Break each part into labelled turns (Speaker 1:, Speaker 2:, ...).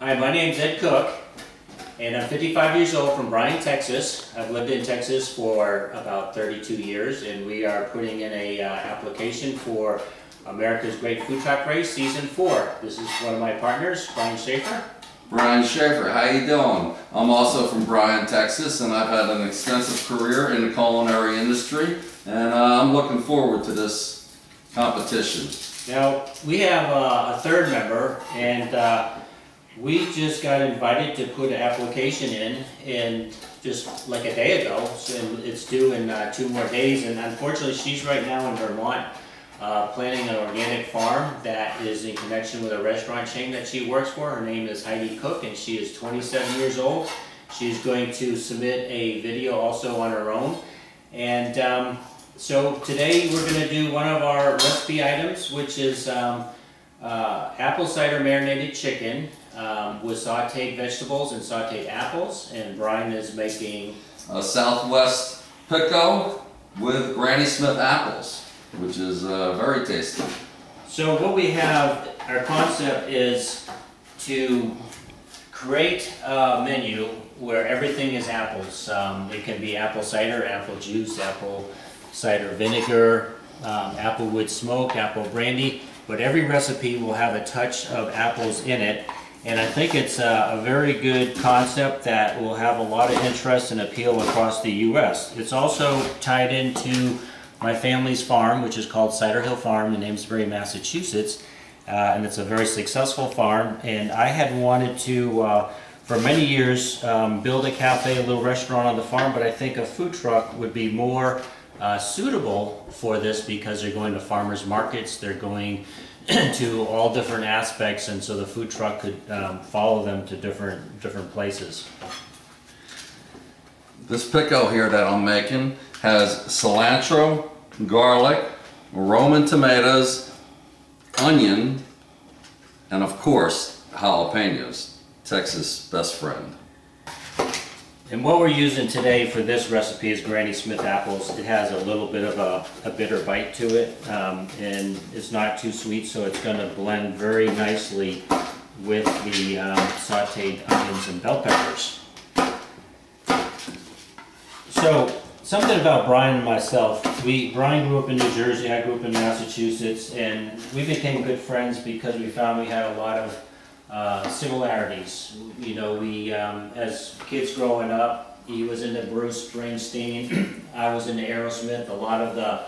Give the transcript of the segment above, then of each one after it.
Speaker 1: Hi, my name's Ed Cook, and I'm 55 years old from Bryan, Texas. I've lived in Texas for about 32 years, and we are putting in a application for America's Great Food Truck Race Season 4. This is one of my partners, Brian Schaefer.
Speaker 2: Brian Schaefer, how you doing? I'm also from Bryan, Texas, and I've had an extensive career in the culinary industry, and I'm looking forward to this competition.
Speaker 1: Now, we have a third member, and we just got invited to put an application in, and just like a day ago, and it's due in 2 more days, and unfortunately she's right now in Vermont planning an organic farm that is in connection with a restaurant chain that she works for. Her name is Heidi Cook, and she is 27 years old. She's going to submit a video also on her own, and so today we're going to do one of our recipe items, which is apple cider marinated chicken with sauteed vegetables and sauteed apples, and Brian is making
Speaker 2: a Southwest pico with Granny Smith apples, which is very tasty.
Speaker 1: So what we have, our concept is to create a menu where everything is apples. It can be apple cider, apple juice, apple cider vinegar, applewood smoke, apple brandy, but every recipe will have a touch of apples in it. And I think it's a very good concept that will have a lot of interest and appeal across the U.S. It's also tied into my family's farm, which is called Cider Hill Farm in Amesbury, Massachusetts, and it's a very successful farm. And I had wanted to, for many years, build a cafe, a little restaurant on the farm, but I think a food truck would be more suitable for this because they're going to farmers markets, they're going to all different aspects, and so the food truck could follow them to different places.
Speaker 2: This pico here that I'm making has cilantro, garlic, Roman tomatoes, onion, and of course jalapenos, Texas' best friend.
Speaker 1: And what we're using today for this recipe is Granny Smith apples. It has a little bit of a bitter bite to it, and it's not too sweet, so it's going to blend very nicely with the sauteed onions and bell peppers. So, something about Brian and myself. Brian grew up in New Jersey, I grew up in Massachusetts, and we became good friends because we found we had a lot of similarities. You know, we, as kids growing up, he was into Bruce Springsteen, I was into Aerosmith, a lot of the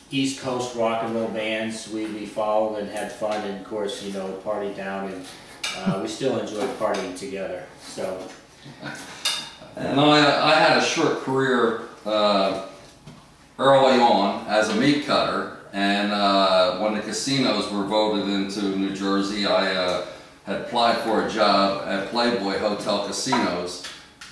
Speaker 1: East Coast rock and roll bands we followed and had fun, and of course, you know, partied down, and we still enjoy partying together. So.
Speaker 2: And I had a short career early on as a meat cutter, and when the casinos were voted into New Jersey, I had applied for a job at Playboy Hotel Casino,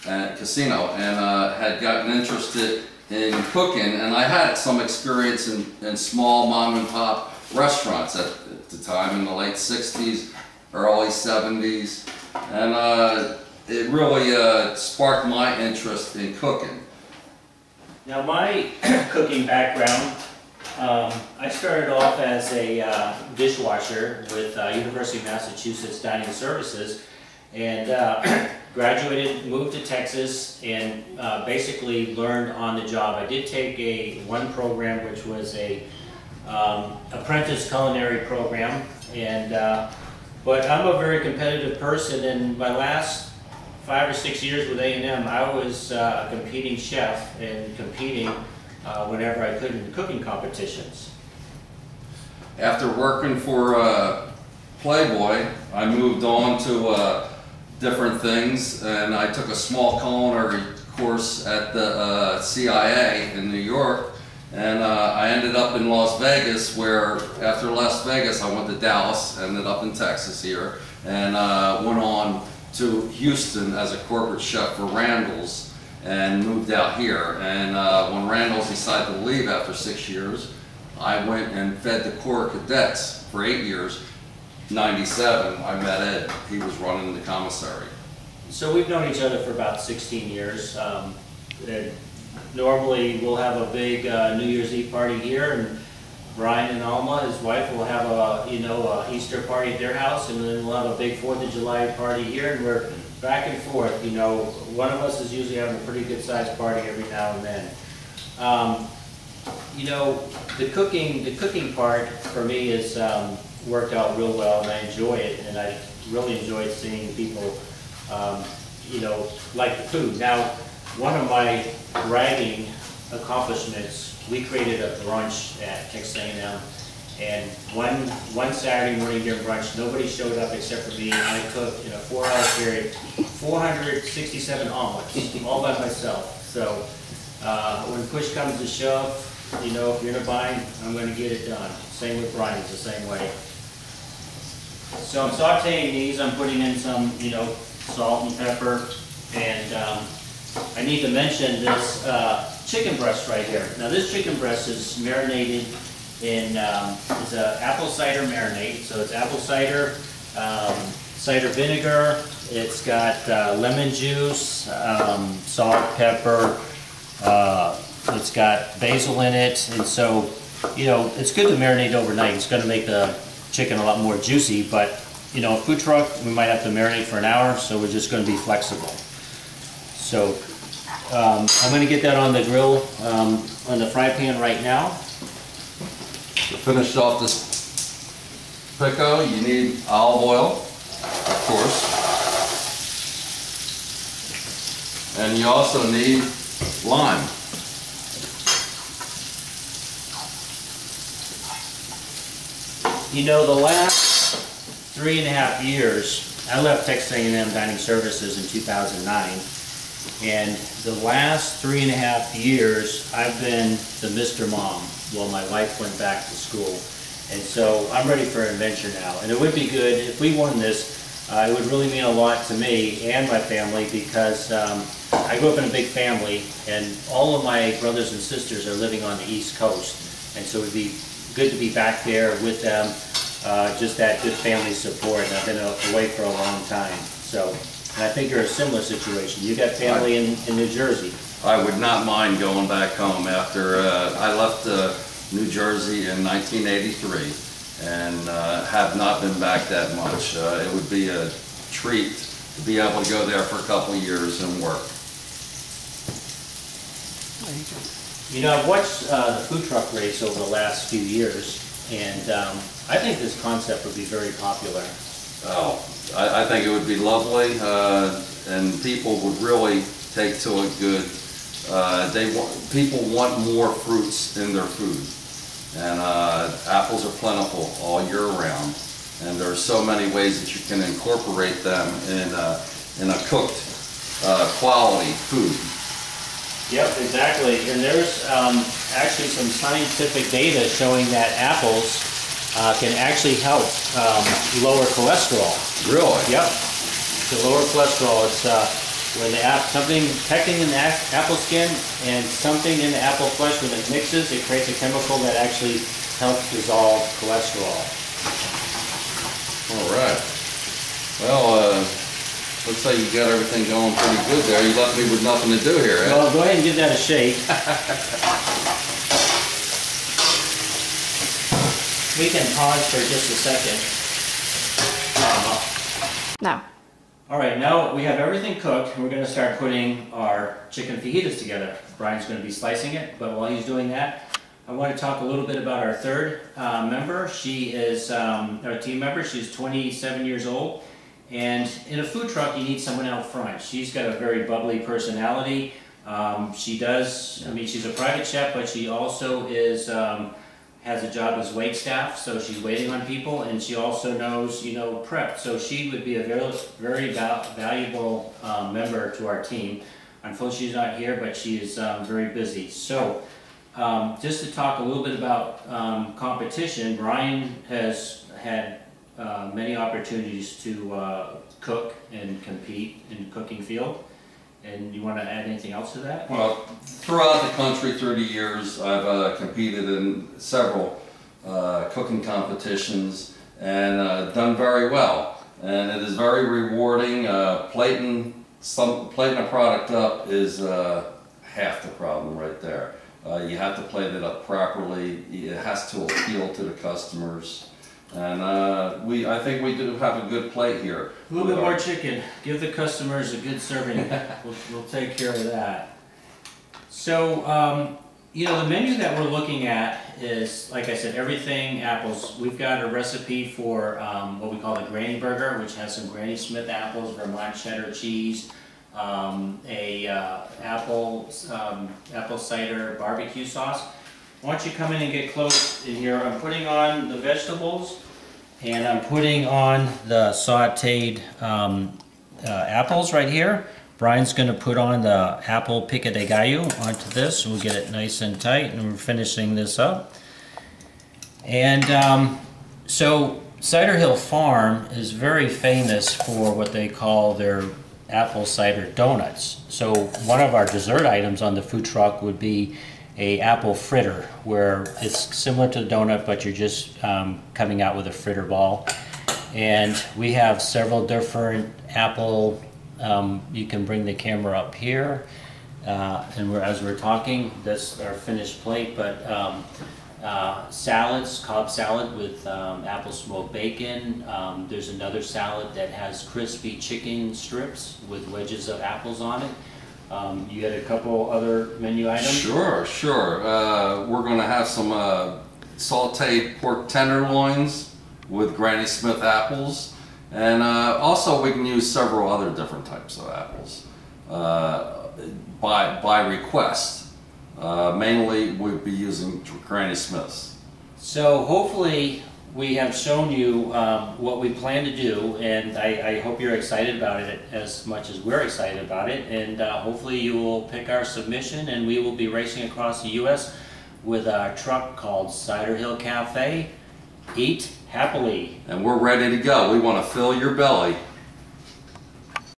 Speaker 2: and had gotten interested in cooking, and I had some experience in small mom and pop restaurants at the time in the late 60s, early 70s, and it really sparked my interest in cooking.
Speaker 1: Now my cooking background, I started off as a dishwasher with University of Massachusetts Dining Services, and graduated, moved to Texas, and basically learned on the job. I did take one program which was a apprentice culinary program, and but I'm a very competitive person, and my last 5 or 6 years with A&M, I was a competing chef and competing whenever I could in cooking competitions.
Speaker 2: After working for Playboy, I moved on to different things, and I took a small culinary course at the CIA in New York, and I ended up in Las Vegas, where after Las Vegas I went to Dallas, ended up in Texas here, and went on to Houston as a corporate chef for Randall's, and moved out here. And when Randall's decided to leave after 6 years, I went and fed the Corps cadets for 8 years. 97, I met Ed. He was running the commissary.
Speaker 1: So we've known each other for about 16 years. Normally we'll have a big New Year's Eve party here, and Brian and Alma, his wife, will have a, a Easter party at their house, and then we'll have a big 4th of July party here, and we're back and forth. One of us is usually having a pretty good sized party every now and then. The cooking part for me has worked out real well, and I enjoy it, and I really enjoyed seeing people, like the food. Now, one of my bragging accomplishments, we created a brunch at Texas A&M, and one Saturday morning during brunch, nobody showed up except for me, and I cooked in a 4-hour period 467 omelets, all by myself. So when push comes to shove, if you're in a bind, I'm going to get it done. Same with Brian's, the same way. So I'm sauteing these. I'm putting in some, salt and pepper, and I need to mention this chicken breast right here. Now this chicken breast is marinated in, it's an apple cider marinade. So it's apple cider, cider vinegar, it's got lemon juice, salt, pepper, it's got basil in it, and so, it's good to marinate overnight. It's going to make the chicken a lot more juicy, but, a food truck, we might have to marinate for an hour, so we're just going to be flexible. So, I'm going to get that on the grill, on the fry pan right now.
Speaker 2: To finish off this pico, you need olive oil, of course. And you also need lime.
Speaker 1: The last 3.5 years, I left Texas A&M Dining Services in 2009. And the last 3.5 years, I've been the Mr. Mom while my wife went back to school. And so I'm ready for an adventure now. And it would be good if we won this. It would really mean a lot to me and my family, because I grew up in a big family, and all of my brothers and sisters are living on the East Coast. And so it would be good to be back there with them, just that good family support. And I've been away for a long time. So. And I think you're a similar situation. You got family in New Jersey.
Speaker 2: I would not mind going back home after I left New Jersey in 1983, and have not been back that much. It would be a treat to be able to go there for a couple of years and work.
Speaker 1: I've watched the food truck race over the last few years, and I think this concept would be very popular.
Speaker 2: Oh, I think it would be lovely, and people would really take to it good. People want more fruits in their food, and apples are plentiful all year round, and there are so many ways that you can incorporate them in a cooked quality food.
Speaker 1: Yep, exactly. And there's actually some scientific data showing that apples can actually help lower cholesterol.
Speaker 2: Really?
Speaker 1: Yep. To lower cholesterol, it's when something affecting in the apple skin and something in the apple flesh, when it mixes, it creates a chemical that actually helps dissolve cholesterol.
Speaker 2: All right. Well, looks like you got everything going pretty good there. You left me with nothing to do here, eh?
Speaker 1: Well, go ahead and give that a shake. We can pause for just a second.
Speaker 3: No.
Speaker 1: All right, now we have everything cooked. We're going to start putting our chicken fajitas together. Brian's going to be slicing it, but while he's doing that, I want to talk a little bit about our third member. She is our team member. She's 27 years old, and in a food truck, you need someone out front. She's got a very bubbly personality. She's a private chef, but she also is has a job as wait staff, so she's waiting on people, and she also knows, prep. So she would be a very valuable member to our team. Unfortunately, she's not here, but she is very busy. So just to talk a little bit about competition, Brian has had many opportunities to cook and compete in the cooking field. And you want to add anything else to that?
Speaker 2: Well, throughout the country, through the years, I've competed in several cooking competitions and done very well. And it is very rewarding. Plating a product up is half the problem right there. You have to plate it up properly. It has to appeal to the customers. And I think we do have a good plate here.
Speaker 1: A little bit more chicken. Give the customers a good serving. We'll take care of that. So, you know, the menu that we're looking at is, like I said, everything apples. We've got a recipe for what we call the Granny Burger, which has some Granny Smith apples, Vermont cheddar cheese, apple cider barbecue sauce. Why don't you come in and get close in here? I'm putting on the vegetables, and I'm putting on the sauteed apples right here. Brian's going to put on the apple pico de gallo onto this. We'll get it nice and tight, and we're finishing this up. And so Cider Hill Farm is very famous for what they call their apple cider donuts. So one of our dessert items on the food truck would be a apple fritter, where it's similar to the donut, but you're just coming out with a fritter ball. And we have several different apple. You can bring the camera up here, and as we're talking, that's our finished plate. But salads, Cobb salad with apple smoked bacon. There's another salad that has crispy chicken strips with wedges of apples on it. You got a couple other menu items?
Speaker 2: Sure. We're going to have some sauteed pork tenderloins with Granny Smith apples. And also we can use several other different types of apples by request. Mainly we'll be using Granny Smiths.
Speaker 1: So hopefully we have shown you what we plan to do, and I hope you're excited about it as much as we're excited about it. And hopefully you will pick our submission, and we will be racing across the U.S. with a truck called Cider Hill Cafe. Eat happily.
Speaker 2: And we're ready to go. We want to fill your belly.